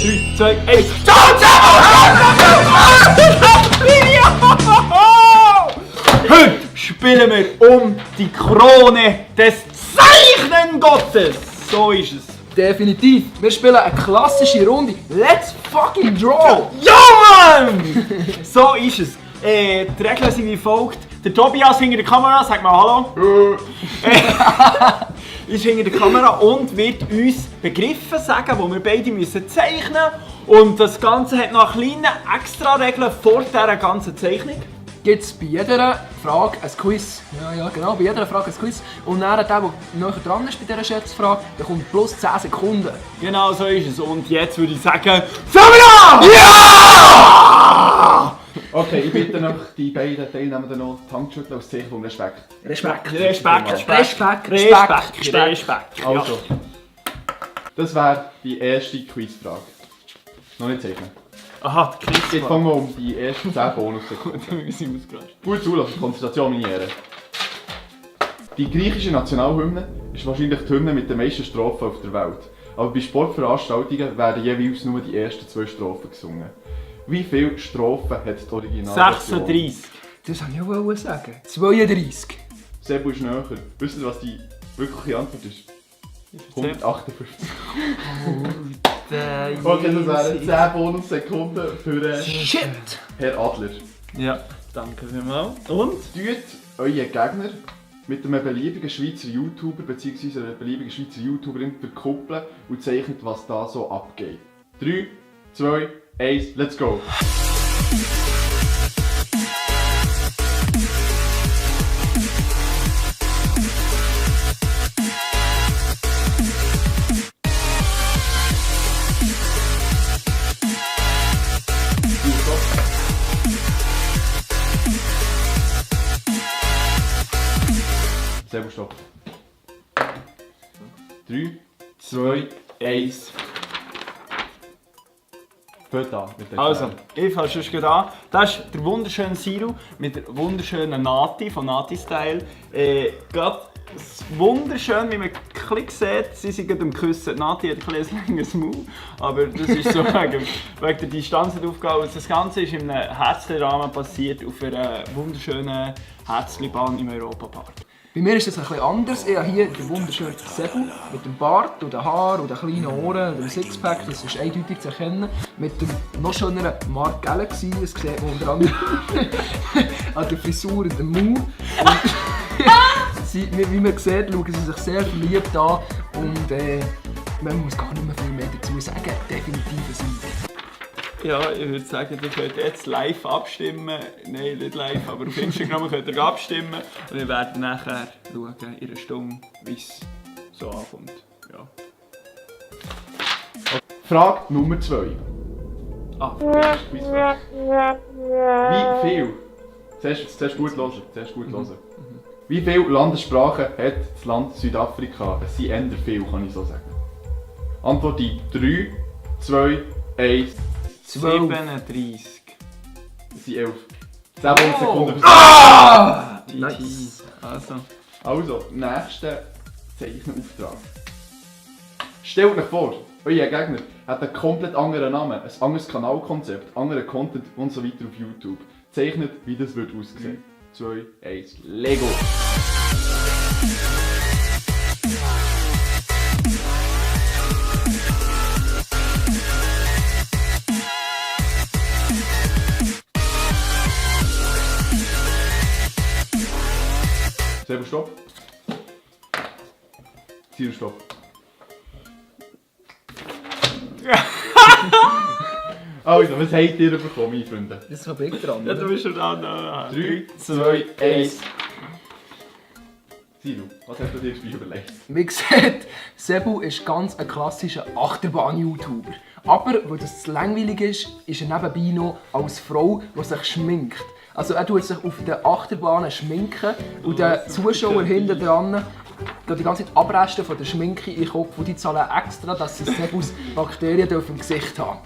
3, 2, 1. Heute spielen wir um die Krone des Zeichnen Gottes. So ist es. Definitiv. Wir spielen eine klassische Runde. Let's fucking draw! Ja, Mann! So ist es. Die Regeln sind wie folgt. Der Tobias hinter der Kamera, sag mal Hallo. Ist hinter der Kamera und wird uns Begriffe sagen, die wir beide müssen zeichnen müssen. Und das Ganze hat noch kleine Extra-Regeln vor dieser ganzen Zeichnung. Gibt es bei jeder Frage ein Quiz. Ja, genau, bei jeder Frage ein Quiz. Und dann der näher dran ist bei dieser Schätzfrage, der kommt plus 10 Sekunden. Genau so ist es. Und jetzt würde ich sagen, fangen wir an! Ja! Okay, ich bitte noch die beiden Teilnehmer noch die Hand schütteln als Zeichen vom Respekt. Respekt. Also, das wäre die erste Quizfrage. Noch nicht zeichnen. Aha, die Quiz. Jetzt fangen wir um die ersten 10 Bonussekunden. Wir sind ausgerastet. Gut zulassen, Konzentration meine Ehre. Die griechische Nationalhymne ist wahrscheinlich die Hymne mit den meisten Strophen auf der Welt. Aber bei Sportveranstaltungen werden jeweils nur die ersten 2 Strophen gesungen. Wie viele Strophen hat die Originalversion? 36. Das wollte ich auch sagen. 32. Sebu ist näher. Wisst ihr, was die wirkliche Antwort ist? 158. Okay, das wären 10 Bonussekunden für Shit! Herr Adler. Ja, danke vielmals. Und? Tut euren Gegner mit einem beliebigen Schweizer YouTuber bzw. einer beliebigen Schweizer YouTuberin verkuppeln und zeichnet, was da so abgeht. 3, 2, 1, let's go! Sehr stopp. 3, 2, 1. Fällt an mit der Also, ich fange schon gerade an. Das ist der wunderschöne Siru mit der wunderschönen Nati von Nati Style. Gerade wunderschön, wie man ein sieht, sie sind gerade am Küssen. Nati hat ein bisschen längeres Maul, aber das ist so wegen der Distanz nicht aufgegangen. Das Ganze ist in einem Herzli-Rahmen passiert auf einer wunderschönen Herzli-Bahn im Europapark. Bei mir ist es ein bisschen anders. Ich habe hier den wunderschönen Sebu mit dem Bart und den Haaren und den kleinen Ohren und dem Sixpack, das ist eindeutig zu erkennen. Mit dem noch schöneren Mark Galaxy, das sieht man unter anderem an der Frisur und dem Mund. Wie man sieht, schauen sie sich sehr verliebt an und man muss gar nicht mehr viel mehr dazu sagen. Definitiv ein Sieg. Ja, ich würde sagen, ihr könnt jetzt live abstimmen. Nein, nicht live, aber auf Instagram könnt ihr abstimmen. Und wir werden nachher schauen, in einer Stunde, wie es so ankommt. Ja. Frage Nummer 2. Quizfrage. Wie viel? Zuerst gut hören. Wie viele Landessprachen hat das Land Südafrika? Es sind eher viel, kann ich so sagen. Antwort in 3, 2, 1. 37. Es sind 11. 10 Sekunden. Nice. Also, nächster Zeichenauftrag. Stellt euch vor, euer Gegner hat einen komplett anderen Namen, ein anderes Kanalkonzept, anderen Content und so weiter auf YouTube. Zeichnet, wie das wird aussehen. 2, 1, Lego! Selber Stopp. Ziel Stopp. Also, was habt ihr bekommen, meine Freunde? Das ist ich dran. Ja, du bist schon dran. 3, 2, 1. Silu, was hast du dir überlegt? Wie gesagt, Sebu ist ganz ein klassischer Achterbahn-YouTuber. Aber, weil das zu langweilig ist er nebenbei noch als Frau, die sich schminkt. Also er tut sich auf den Achterbahnen schminken und der Zuschauer hinten dran geht die ganze Zeit Abreste von der Schminke in den Kopf und die zahlen extra, dass sie Sebus Bakterien im Gesicht haben.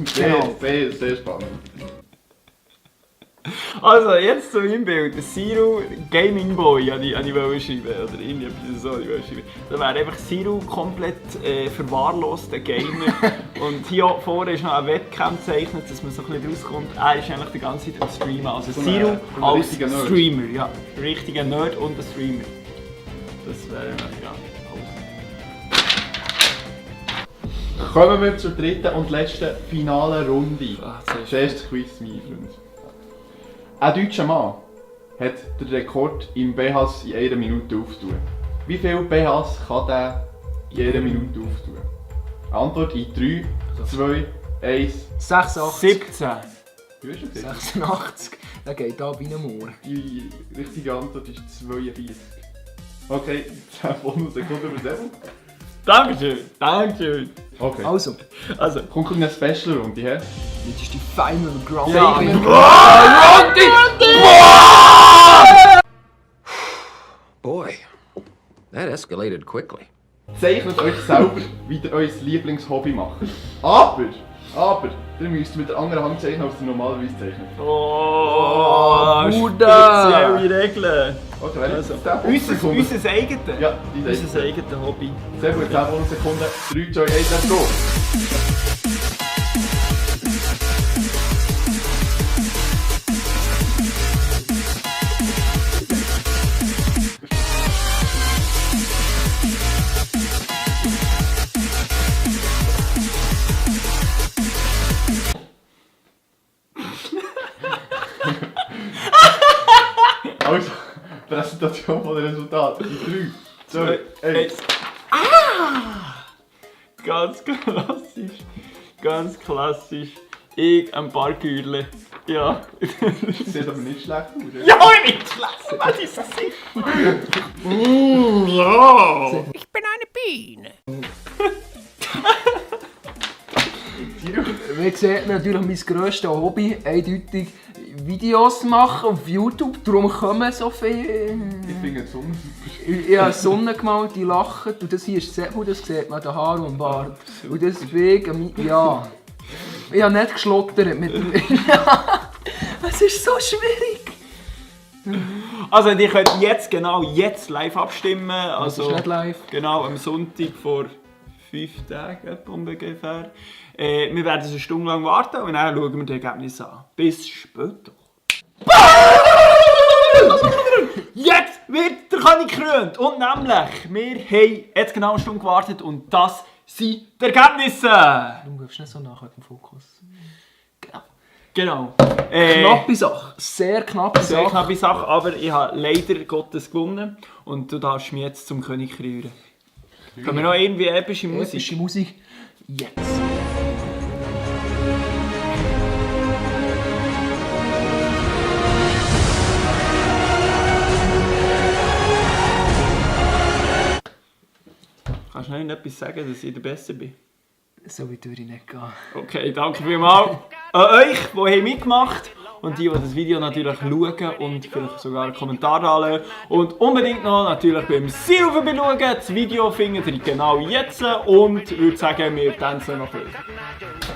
Sehr spannend. Also, jetzt zu meinem Bild. Zero Gaming Boy wollte ich schreiben. Oder irgendetwas so. Da wäre einfach Zero komplett verwahrloster Gamer. Und hier vorne ist noch ein Webcam gezeichnet, dass man so ein bisschen rauskommt. Er ist eigentlich die ganze Zeit am Streamen. Also Zero als Streamer. Ja, richtiger Nerd und ein Streamer. Das wäre ja. Kommen wir zur dritten und letzten finalen Runde. Das erste Quiz, mein Freund. Ein deutscher Mann hat den Rekord im BHs in einer Minute aufzutun. Wie viele BHs kann der in einer Minute aufzutun? Antwort in 3, 2, 1. 86. 17. Wie hast du gesagt? 86. Der geht da wie ein Moor. Die richtige Antwort ist 42. Okay, 10 Bonussekunden für Sebel. Dankeschön, Dankeschön. Okay. Also, Kommt eine Special-Runde, hä? jetzt ist die Final Ground. Ja. Boy, that escalated quickly. Zeichnet euch selber, wie ihr euer Lieblingshobby macht. Aber, ihr müsst mit der anderen Hand zeichnen, als ihr normalerweise zeichnet. Oh, Bruder. spezielle Regeln. Okay, wer Also, ist das? unser eigenes. Ja, die Unser eigenes Hobby. Sehr gut, 10 Sekunden. 3, 2, 1, let's go! Also, Präsentation von den Resultaten. In 3, 2, 1. Ganz klassisch. Ganz klassisch. Ich ein paar Gürle. Ja. Sieht aber nicht schlecht aus. oder? Ja, nicht schlecht. Was ist das? Ja. Ich bin eine Biene. Wie sieht natürlich mein grösstes Hobby, eindeutig Videos machen auf YouTube. Darum kommen so viele. Ich finde die Sonne. Ich habe Sonne gemalt, die lachen. Und das hier ist Sebu, das sieht man, der Haar und Bart. Und deswegen, ja. Ich habe nicht geschlottert mit dem. Es ist so schwierig. Also, ihr könnt jetzt live abstimmen. Das Also, ist nicht live. genau, am Sonntag vor 5 Tagen etwa ungefähr. Wir werden eine Stunde lang warten und dann schauen wir die Ergebnisse an. Bis später. Jetzt wird der König gekrönt. Und nämlich, wir haben jetzt genau eine Stunde gewartet und das sind die Ergebnisse. Du gehst nicht so nach mit dem Fokus. Genau. Knappe Sache. Sehr knappe Sehr Sache. knappe Sache, aber ich habe leider Gottes gewonnen und du darfst mich jetzt zum König kreunen. Können wir noch irgendwie epische Musik? Epische Musik. Jetzt. Kannst du noch etwas sagen, dass ich der Beste bin? So weit würde ich nicht gehen. Okay, danke vielmals an euch, die mitgemacht haben. Und die das Video natürlich schauen und vielleicht sogar einen Kommentar anlassen. Und unbedingt noch natürlich beim Zero vorbeischauen. Das Video findet ihr genau jetzt. Und ich würde sagen, wir tanzen noch ein bisschen.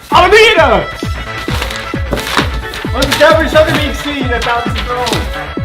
Abonnieren! Und der war schon dabei, der Tanzen Bro!